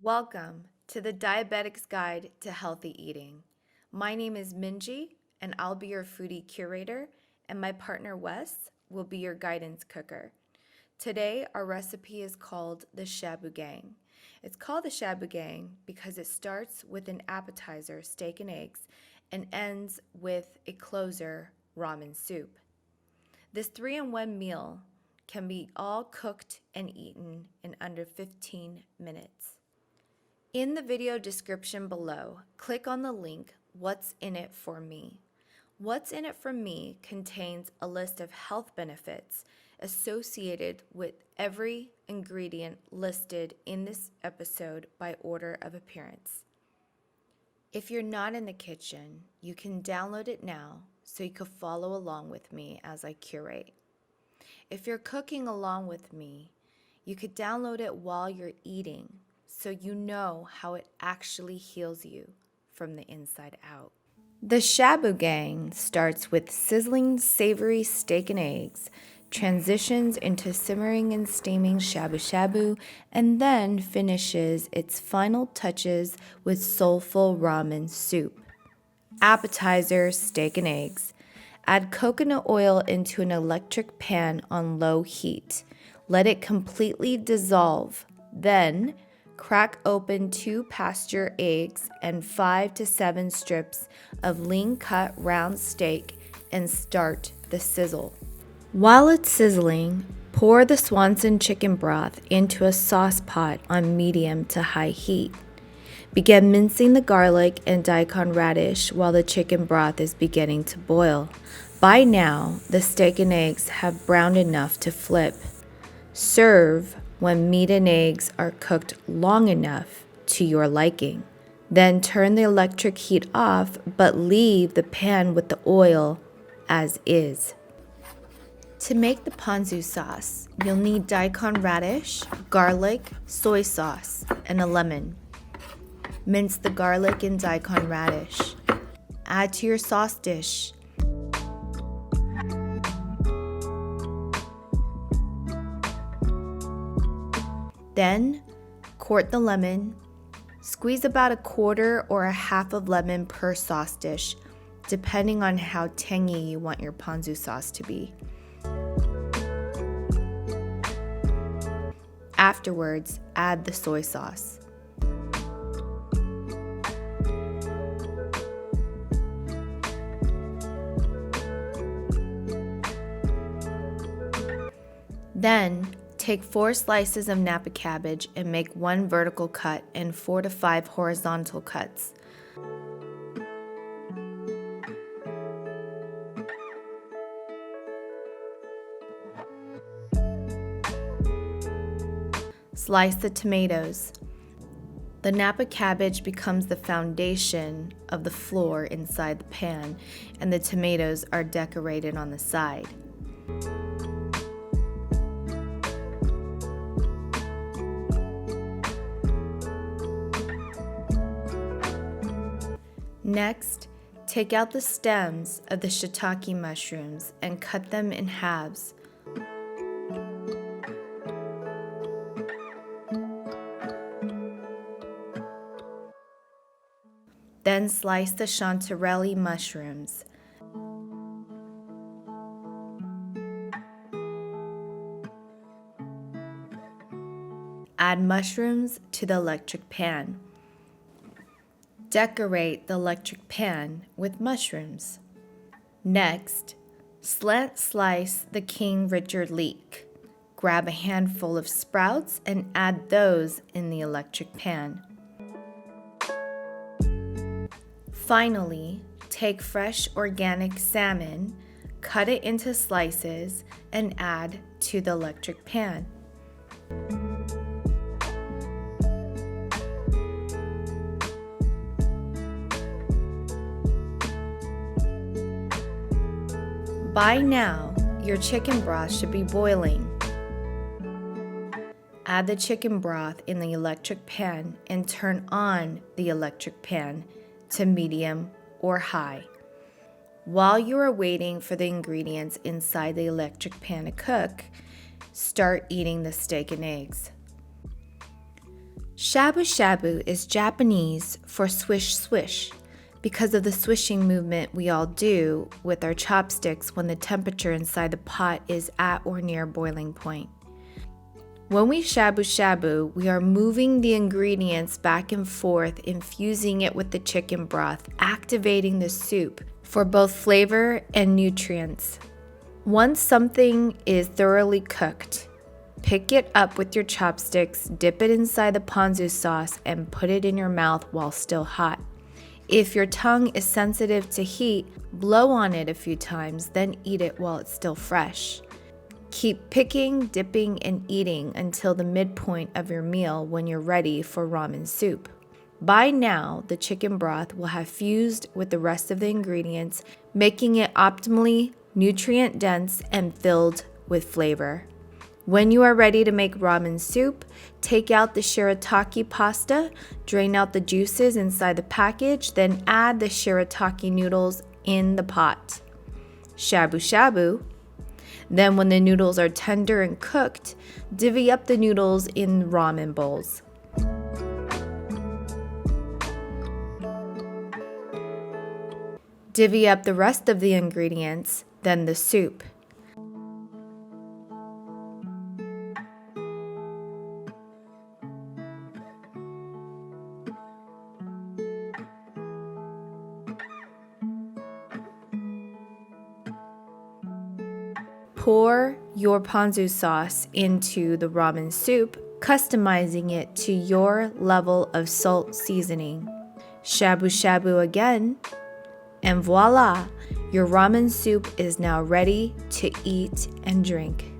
Welcome to the Diabetic's Guide to Healthy Eating. My name is Minji, and I'll be your foodie curator, and my partner Wes will be your guidance cooker. Today, our recipe is called the Shabu Gang. It's called the Shabu Gang because it starts with an appetizer, steak and eggs, and ends with a closer, ramen soup. This 3-in-1 meal can be all cooked and eaten in under 15 minutes. In the video description below, click on the link, What's in it for me? What's in it for me contains a list of health benefits associated with every ingredient listed in this episode by order of appearance. If you're not in the kitchen, you can download it now so you can follow along with me as I curate. If you're cooking along with me, you could download it while you're eating so you know how it actually heals you from the inside out. The Shabu Gang starts with sizzling, savory steak and eggs, transitions into simmering and steaming shabu shabu, and then finishes its final touches with soulful ramen soup. Appetizer, steak and eggs. Add coconut oil into an electric pan on low heat. Let it completely dissolve. Then, crack open 2 pasture eggs and 5 to 7 strips of lean-cut round steak and start the sizzle. While it's sizzling, pour the Swanson chicken broth into a sauce pot on medium to high heat. Begin mincing the garlic and daikon radish while the chicken broth is beginning to boil. By now, the steak and eggs have browned enough to flip. Serve when meat and eggs are cooked long enough to your liking. Then turn the electric heat off, but leave the pan with the oil as is. To make the ponzu sauce, you'll need daikon radish, garlic, soy sauce, and a lemon. Mince the garlic and daikon radish. Add to your sauce dish. Then, quart the lemon. Squeeze about a quarter or a half of lemon per sauce dish, depending on how tangy you want your ponzu sauce to be. Afterwards, add the soy sauce. Then, take 4 slices of Napa cabbage and make 1 vertical cut and 4 to 5 horizontal cuts. Slice the tomatoes. The Napa cabbage becomes the foundation of the floor inside the pan, and the tomatoes are decorated on the side. Next, take out the stems of the shiitake mushrooms and cut them in halves. Then slice the chanterelle mushrooms. Add mushrooms to the electric pan. Decorate the electric pan with mushrooms. Next, slant slice the King Richard leek. Grab a handful of sprouts and add those in the electric pan. Finally, take fresh organic salmon, cut it into slices, and add to the electric pan. By now, your chicken broth should be boiling. Add the chicken broth in the electric pan and turn on the electric pan to medium or high. While you are waiting for the ingredients inside the electric pan to cook, start eating the steak and eggs. Shabu shabu is Japanese for swish swish because of the swishing movement we all do with our chopsticks when the temperature inside the pot is at or near boiling point. When we shabu shabu, we are moving the ingredients back and forth, infusing it with the chicken broth, activating the soup for both flavor and nutrients. Once something is thoroughly cooked, pick it up with your chopsticks, dip it inside the ponzu sauce, and put it in your mouth while still hot. If your tongue is sensitive to heat, blow on it a few times, then eat it while it's still fresh. Keep picking, dipping, and eating until the midpoint of your meal when you're ready for ramen soup. By now, the chicken broth will have fused with the rest of the ingredients, making it optimally nutrient dense and filled with flavor. When you are ready to make ramen soup, take out the shirataki pasta, drain out the juices inside the package, then add the shirataki noodles in the pot. Shabu shabu. Then when the noodles are tender and cooked, divvy up the noodles in ramen bowls. Divvy up the rest of the ingredients, then the soup. Pour your ponzu sauce into the ramen soup, customizing it to your level of salt seasoning. Shabu shabu again, and voila! Your ramen soup is now ready to eat and drink.